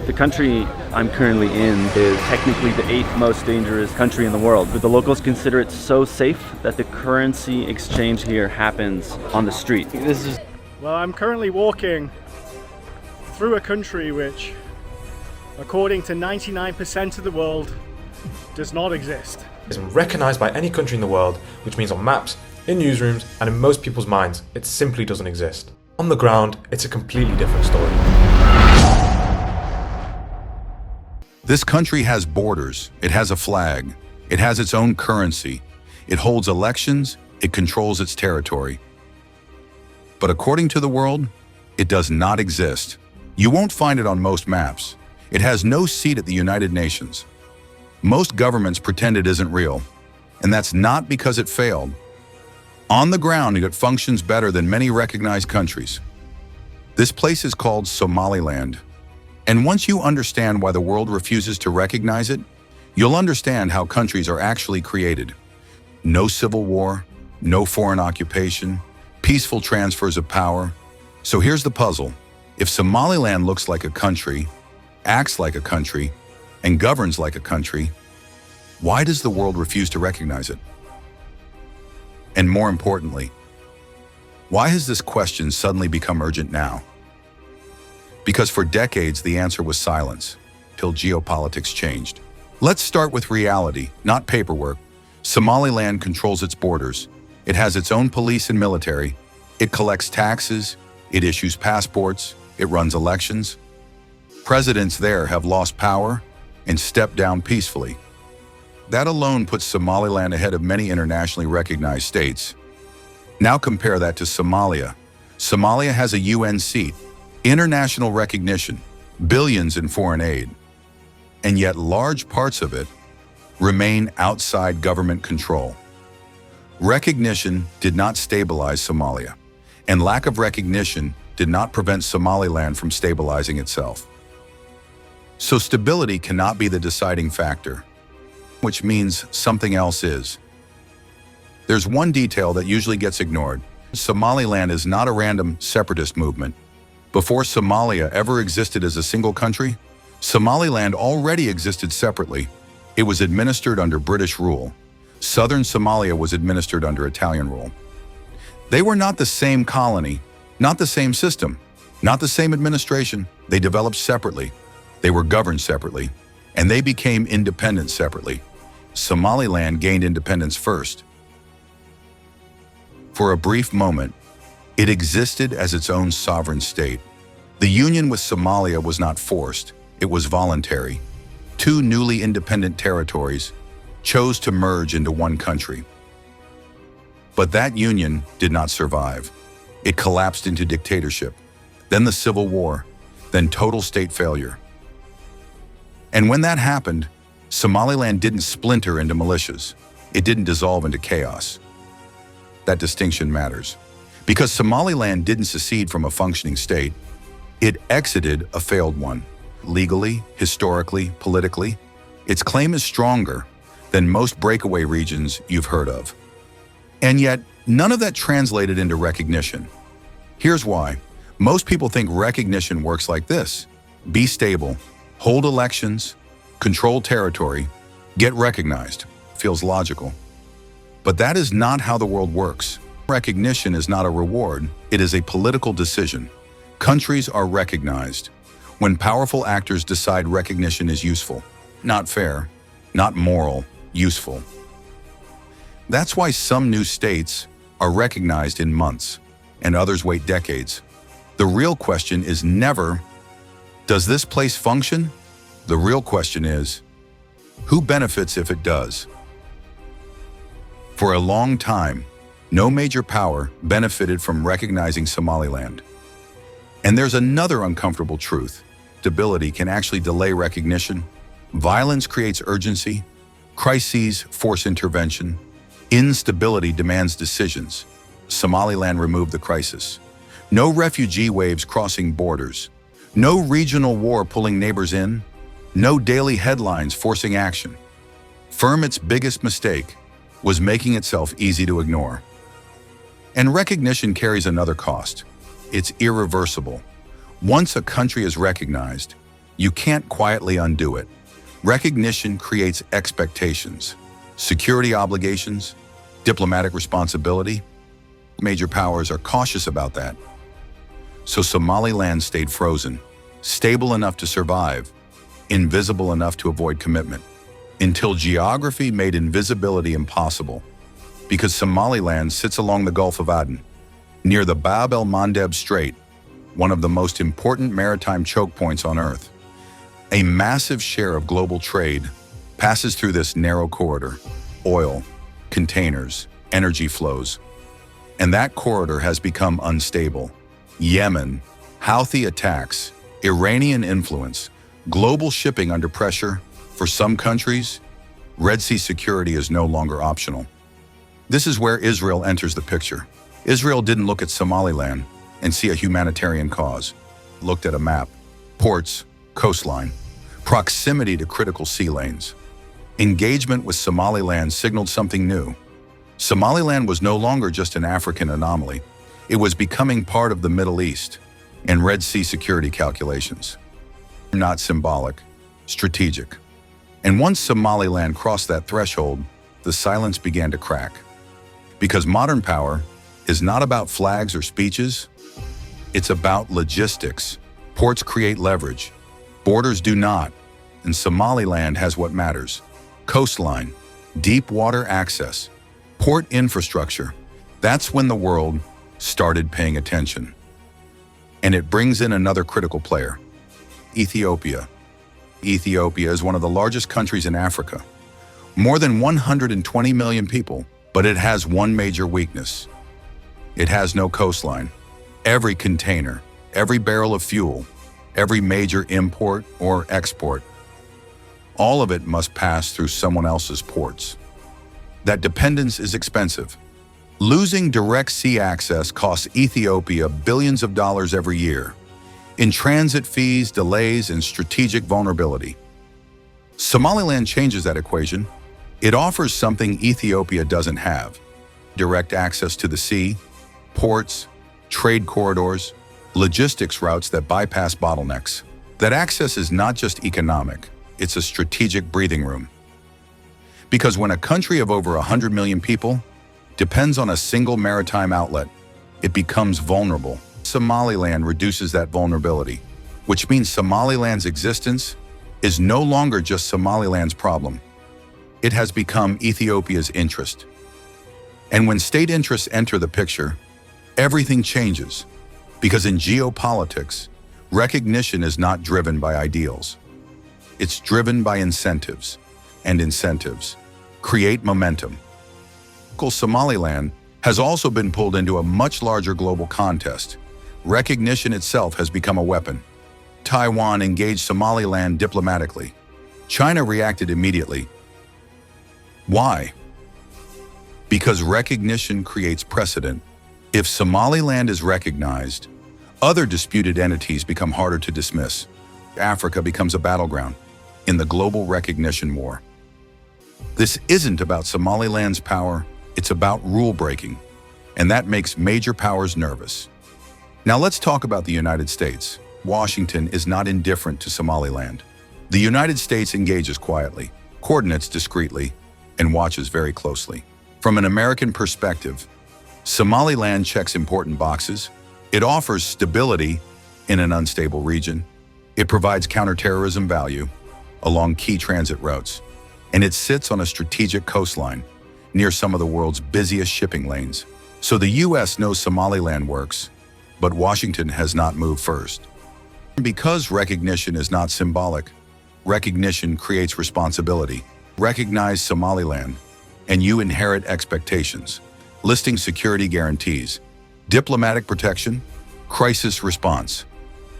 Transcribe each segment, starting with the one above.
The country I'm currently in is technically the 8th most dangerous country in the world, but the locals consider it so safe that the currency exchange here happens on the street. Well, I'm currently walking through a country which, according to 99% of the world, does not exist. It's recognized by any country in the world, which means on maps, in newsrooms, and in most people's minds, it simply doesn't exist. On the ground, it's a completely different story. This country has borders, it has a flag, it has its own currency, it holds elections, it controls its territory. But according to the world, it does not exist. You won't find it on most maps. It has no seat at the United Nations. Most governments pretend it isn't real, and that's not because it failed. On the ground, it functions better than many recognized countries. This place is called Somaliland. And once you understand why the world refuses to recognize it, you'll understand how countries are actually created. No civil war, no foreign occupation, peaceful transfers of power. So here's the puzzle. If Somaliland looks like a country, acts like a country, and governs like a country, why does the world refuse to recognize it? And more importantly, why has this question suddenly become urgent now? Because for decades, the answer was silence, till geopolitics changed. Let's start with reality, not paperwork. Somaliland controls its borders. It has its own police and military. It collects taxes. It issues passports. It runs elections. Presidents there have lost power and stepped down peacefully. That alone puts Somaliland ahead of many internationally recognized states. Now compare that to Somalia. Somalia has a UN seat, international recognition, billions in foreign aid, and yet large parts of it remain outside government control. Recognition did not stabilize Somalia, and lack of recognition did not prevent Somaliland from stabilizing itself. So stability cannot be the deciding factor, which means something else is. There's one detail that usually gets ignored. Somaliland is not a random separatist movement. Before Somalia ever existed as a single country, Somaliland already existed separately. It was administered under British rule. Southern Somalia was administered under Italian rule. They were not the same colony, not the same system, not the same administration. They developed separately. They were governed separately, and they became independent separately. Somaliland gained independence first. For a brief moment, it existed as its own sovereign state. The union with Somalia was not forced, it was voluntary. Two newly independent territories chose to merge into one country. But that union did not survive. It collapsed into dictatorship, then the civil war, then total state failure. And when that happened, Somaliland didn't splinter into militias. It didn't dissolve into chaos. That distinction matters. Because Somaliland didn't secede from a functioning state, it exited a failed one. Legally, historically, politically, its claim is stronger than most breakaway regions you've heard of. And yet, none of that translated into recognition. Here's why. Most people think recognition works like this. Be stable, hold elections, control territory, get recognized. Feels logical. But that is not how the world works. Recognition is not a reward, it is a political decision. Countries are recognized when powerful actors decide recognition is useful, not fair, not moral, useful. That's why some new states are recognized in months and others wait decades. The real question is never, does this place function? The real question is, who benefits if it does? For a long time, no major power benefited from recognizing Somaliland. And there's another uncomfortable truth. Stability can actually delay recognition. Violence creates urgency. Crises force intervention. Instability demands decisions. Somaliland removed the crisis. No refugee waves crossing borders. No regional war pulling neighbors in. No daily headlines forcing action. Its biggest mistake was making itself easy to ignore. And recognition carries another cost. It's irreversible. Once a country is recognized, You can't quietly undo it. Recognition creates expectations, security obligations, diplomatic responsibility. Major powers are cautious about that. So Somaliland stayed frozen, stable enough to survive, invisible enough to avoid commitment, until geography made invisibility impossible. Because Somaliland sits along the Gulf of Aden, near the Bab el-Mandeb Strait, one of the most important maritime choke points on Earth. A massive share of global trade passes through this narrow corridor: oil, containers, energy flows. And that corridor has become unstable. Yemen, Houthi attacks, Iranian influence, global shipping under pressure. For some countries, Red Sea security is no longer optional. This is where Israel enters the picture. Israel didn't look at Somaliland and see a humanitarian cause. Looked at a map, ports, coastline, proximity to critical sea lanes. Engagement with Somaliland signaled something new. Somaliland was no longer just an African anomaly. It was becoming part of the Middle East and Red Sea security calculations. Not symbolic, strategic. And once Somaliland crossed that threshold, the silence began to crack. Because modern power is not about flags or speeches, it's about logistics. Ports create leverage, borders do not, and Somaliland has what matters: coastline, deep water access, port infrastructure. That's when the world started paying attention. And it brings in another critical player: Ethiopia. Ethiopia is one of the largest countries in Africa. More than 120 million people, but it has one major weakness. It has no coastline. Every container, every barrel of fuel, every major import or export, all of it must pass through someone else's ports. That dependence is expensive. Losing direct sea access costs Ethiopia billions of dollars every year in transit fees, delays, and strategic vulnerability. Somaliland changes that equation. It offers something Ethiopia doesn't have: direct access to the sea, ports, trade corridors, logistics routes that bypass bottlenecks. That access is not just economic, it's a strategic breathing room. Because when a country of over 100 million people depends on a single maritime outlet, it becomes vulnerable. Somaliland reduces that vulnerability, which means Somaliland's existence is no longer just Somaliland's problem. It has become Ethiopia's interest. And when state interests enter the picture, everything changes. Because in geopolitics, recognition is not driven by ideals. It's driven by incentives, and incentives create momentum. Somaliland has also been pulled into a much larger global contest. Recognition itself has become a weapon. Taiwan engaged Somaliland diplomatically. China reacted immediately. Why? Because recognition creates precedent. If Somaliland is recognized, other disputed entities become harder to dismiss. Africa becomes a battleground in the global recognition war. This isn't about Somaliland's power, it's about rule breaking, and that makes major powers nervous. Now let's talk about the United States. Washington is not indifferent to Somaliland. The United States engages quietly, coordinates discreetly, and watches very closely. From an American perspective, Somaliland checks important boxes. It offers stability in an unstable region. It provides counterterrorism value along key transit routes. And it sits on a strategic coastline near some of the world's busiest shipping lanes. So the US knows Somaliland works, but Washington has not moved first. Because recognition is not symbolic, recognition creates responsibility. Recognize Somaliland, and you inherit expectations, listing security guarantees, diplomatic protection, crisis response,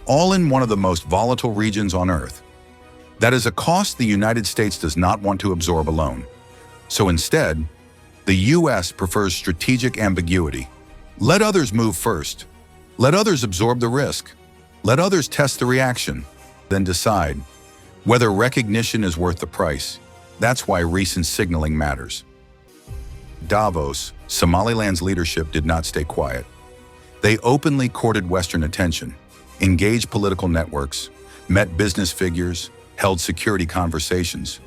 all in one of the most volatile regions on Earth. That is a cost the United States does not want to absorb alone. So instead, the US prefers strategic ambiguity. Let others move first. Let others absorb the risk. Let others test the reaction, then decide whether recognition is worth the price. That's why recent signaling matters. Davos, Somaliland's leadership did not stay quiet. They openly courted Western attention, engaged political networks, met business figures, held security conversations.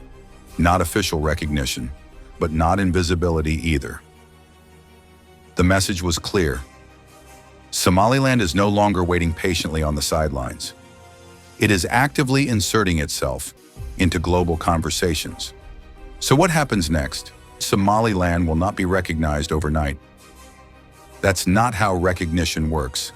Not official recognition, but not invisibility either. The message was clear. Somaliland is no longer waiting patiently on the sidelines. It is actively inserting itself into global conversations. So what happens next? Somaliland will not be recognized overnight. That's not how recognition works.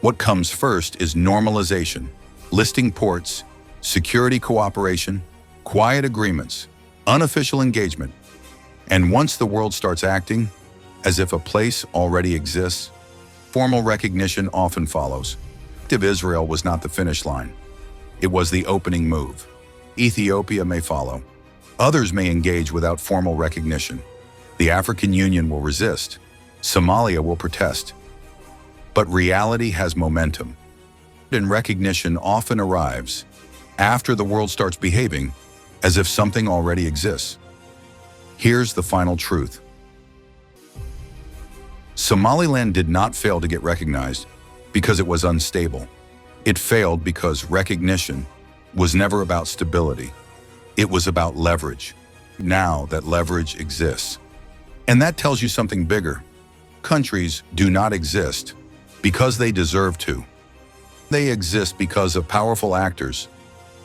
What comes first is normalization, listing ports, security cooperation, quiet agreements, unofficial engagement. And once the world starts acting as if a place already exists, formal recognition often follows. Israel was not the finish line. It was the opening move. Ethiopia may follow. Others may engage without formal recognition. The African Union will resist. Somalia will protest. But reality has momentum, and recognition often arrives after the world starts behaving as if something already exists. Here's the final truth. Somaliland did not fail to get recognized because it was unstable. It failed because recognition was never about stability. It was about leverage. Now that leverage exists. And that tells you something bigger. Countries do not exist because they deserve to. They exist because of powerful actors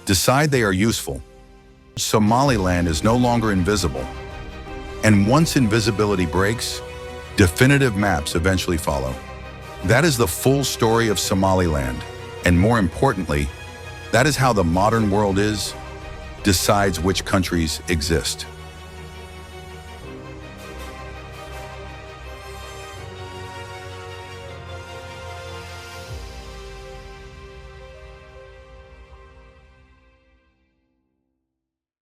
decide they are useful. Somaliland is no longer invisible. And once invisibility breaks, definitive maps eventually follow. That is the full story of Somaliland. And more importantly, that is how the modern world decides which countries exist.